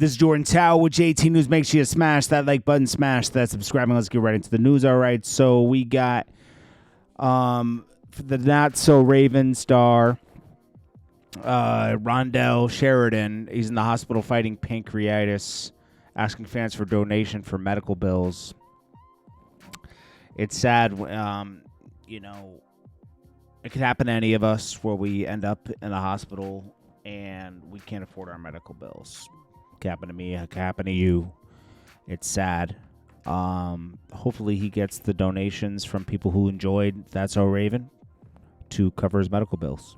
This is Jordan Tower with JT News. Make sure you smash that like button, smash that subscribing. Let's get right into the news. All right, so we got the Not So Raven star, Rondell Sheridan. He's in the hospital fighting pancreatitis, asking fans for donation for medical bills. It's sad, you know, it could happen to any of us where we end up in the hospital and we can't afford our medical bills. It could happen to me. It could happen to you. It's sad. Hopefully he gets the donations from people who enjoyed That's So Raven to cover his medical bills.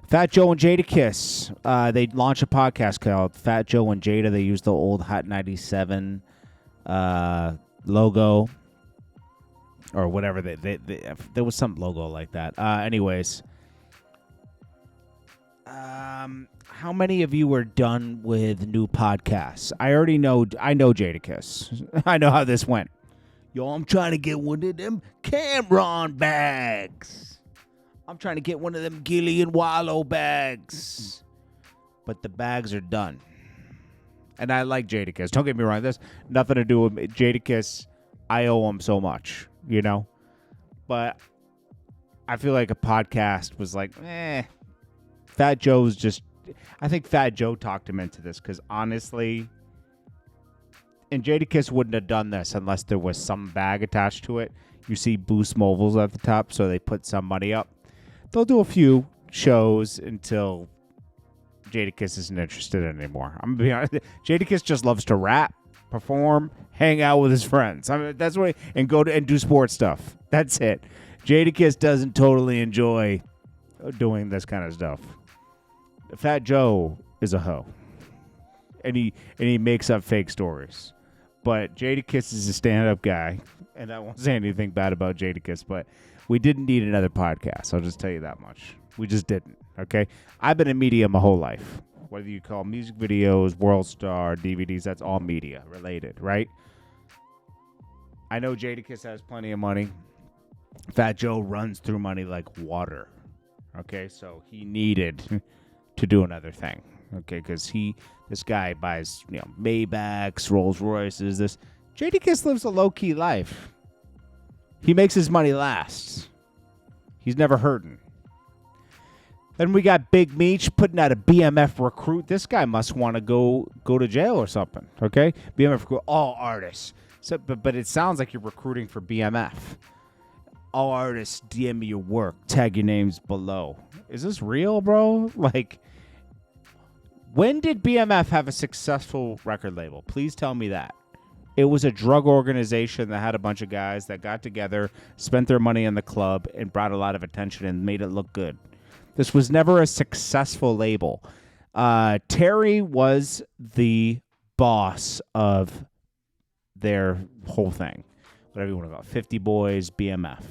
Fat Joe and Jadakiss. They launched a podcast called Fat Joe and Jada. They used the old Hot 97 logo or whatever. There was some logo like that. Anyways. How many of you are done with new podcasts? I know Jadakiss. I know how this went. Yo, I'm trying to get one of them Cameron bags. I'm trying to get one of them Gilly and Wallow bags. But the bags are done. And I like Jadakiss. Don't get me wrong. There's nothing to do with Jadakiss. I owe him so much, you know? But I feel like a podcast was like, Fat Joe's just... I think Fat Joe talked him into this because honestly... And Jadakiss wouldn't have done this unless there was some bag attached to it. You see Boost Mobiles at the top, so they put some money up. They'll do a few shows until Jadakiss isn't interested anymore. I'm going to be honest. Jadakiss just loves to rap, perform, hang out with his friends. I mean, that's what, and go to and do sports stuff. That's it. Jadakiss doesn't totally enjoy doing this kind of stuff. Fat Joe is a hoe. And he makes up fake stories. But Jadakiss is a stand-up guy. And I won't say anything bad about Jadakiss, but we didn't need another podcast. I'll just tell you that much. We just didn't, okay? I've been in media my whole life. Whether you call music videos, World Star, DVDs, that's all media related, right? I know Jadakiss has plenty of money. Fat Joe runs through money like water, okay? So he needed to do another thing, okay? Because this guy buys, Maybachs, Rolls Royces. Jadakiss lives a low-key life. He makes his money last. He's never hurting. Then we got Big Meech putting out a BMF recruit. This guy must want to go to jail or something, okay? BMF recruit, all artists. So, but it sounds like you're recruiting for BMF. All artists, DM me your work. Tag your names below. Is this real, bro? Like, when did BMF have a successful record label? Please tell me that. It was a drug organization that had a bunch of guys that got together, spent their money in the club, and brought a lot of attention and made it look good. This was never a successful label. Terry was the boss of their whole thing. Whatever you want to call it. 50 Boys, BMF.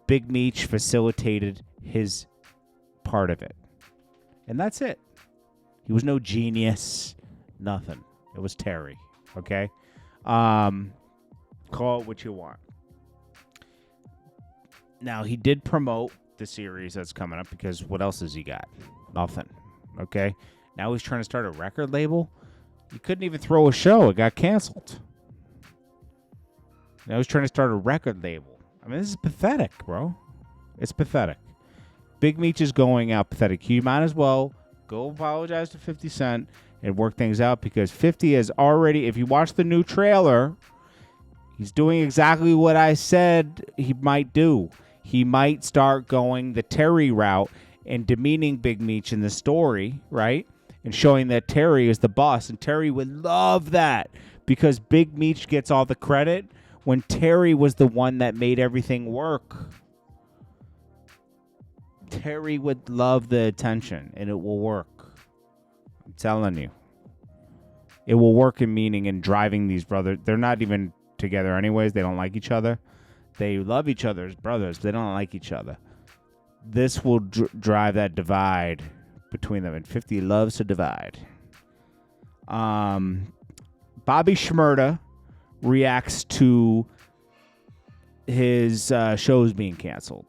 Big Meech facilitated his part of it. And that's it. He was no genius. Nothing. It was Terry. Okay? Call it what you want. Now, he did promote the series that's coming up because what else has he got? Nothing. Okay? Now he's trying to start a record label. He couldn't even throw a show. It got canceled. Now he's trying to start a record label. I mean, this is pathetic, bro. It's pathetic. Big Meech is going out pathetic. You might as well go apologize to 50 Cent and work things out because 50 is already, if you watch the new trailer, he's doing exactly what I said he might do. He might start going the Terry route and demeaning Big Meech in the story, right? And showing that Terry is the boss. And Terry would love that because Big Meech gets all the credit when Terry was the one that made everything work. Terry would love the attention, and it will work. I'm telling you. It will work in meaning in driving these brothers. They're not even together anyways. They don't like each other. They love each other as brothers. They don't like each other. This will drive that divide between them, and 50 loves to divide. Bobby Shmurda reacts to his shows being canceled.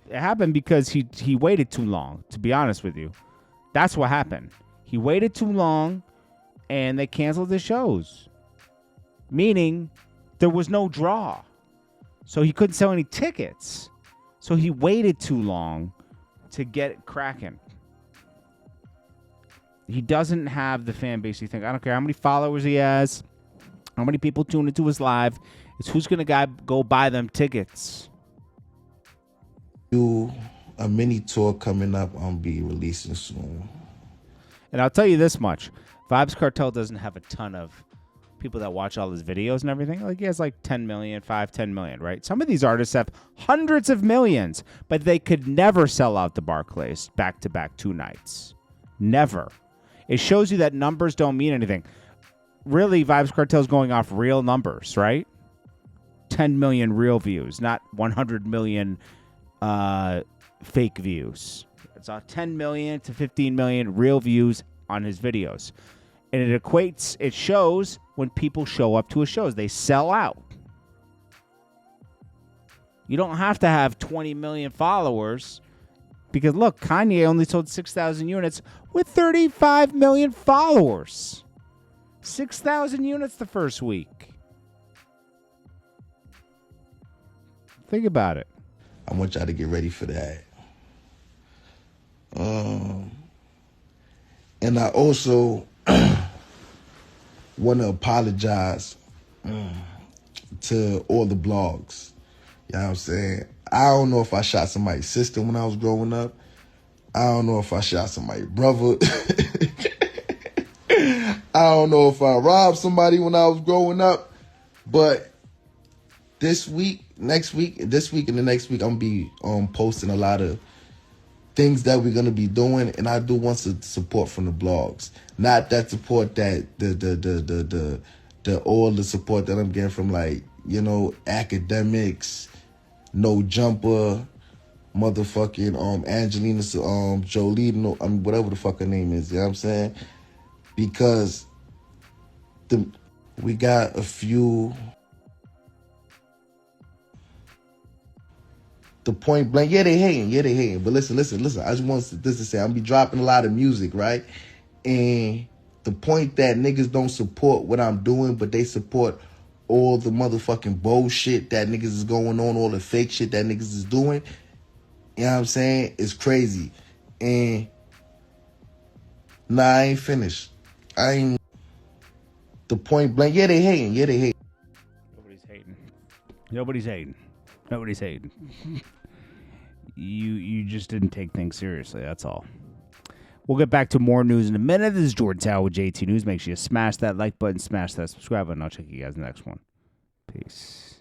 It happened because he waited too long, to be honest with you. That's what happened. He waited too long, and they canceled the shows. Meaning, there was no draw. So he couldn't sell any tickets. So he waited too long to get it cracking. He doesn't have the fan base you think. I don't care how many followers he has, how many people tune into his live. It's who's going to go buy them tickets. A mini tour coming up. I'll be releasing soon. And I'll tell you this much. Vibes Cartel doesn't have a ton of people that watch all his videos and everything. Like, he has like 10 million, 10 million, right? Some of these artists have hundreds of millions, but they could never sell out the Barclays back-to-back 2 nights. Never. It shows you that numbers don't mean anything. Really, Vibes Cartel's going off real numbers, right? 10 million real views, not 100 million fake views. It's 10 million to 15 million real views on his videos. And it shows when people show up to his shows. They sell out. You don't have to have 20 million followers because, look, Kanye only sold 6,000 units with 35 million followers. 6,000 units the first week. Think about it. I want y'all to get ready for that. And I also want to apologize to all the blogs. You know what I'm saying? I don't know if I shot somebody's sister when I was growing up. I don't know if I shot somebody's brother. I don't know if I robbed somebody when I was growing up. But this week, and the next week, I'm going to be posting a lot of things that we're going to be doing, and I do want some support from the blogs. Not that support that all the support that I'm getting from, like, you know, academics, No Jumper, motherfucking Angelina Jolie, whatever the fuck her name is, you know what I'm saying? Because we got a few. The point blank, yeah, they hating. But listen. I just want this to say, I'm be dropping a lot of music, right? And the point that niggas don't support what I'm doing, but they support all the motherfucking bullshit that niggas is going on, all the fake shit that niggas is doing, you know what I'm saying? It's crazy. And nah, I ain't finished. The point blank, yeah, they hating. Nobody's hating. You just didn't take things seriously, that's all. We'll get back to more news in a minute. This is Jordan Tower with JT News. Make sure you smash that like button, smash that subscribe button. I'll check you guys in the next one. Peace.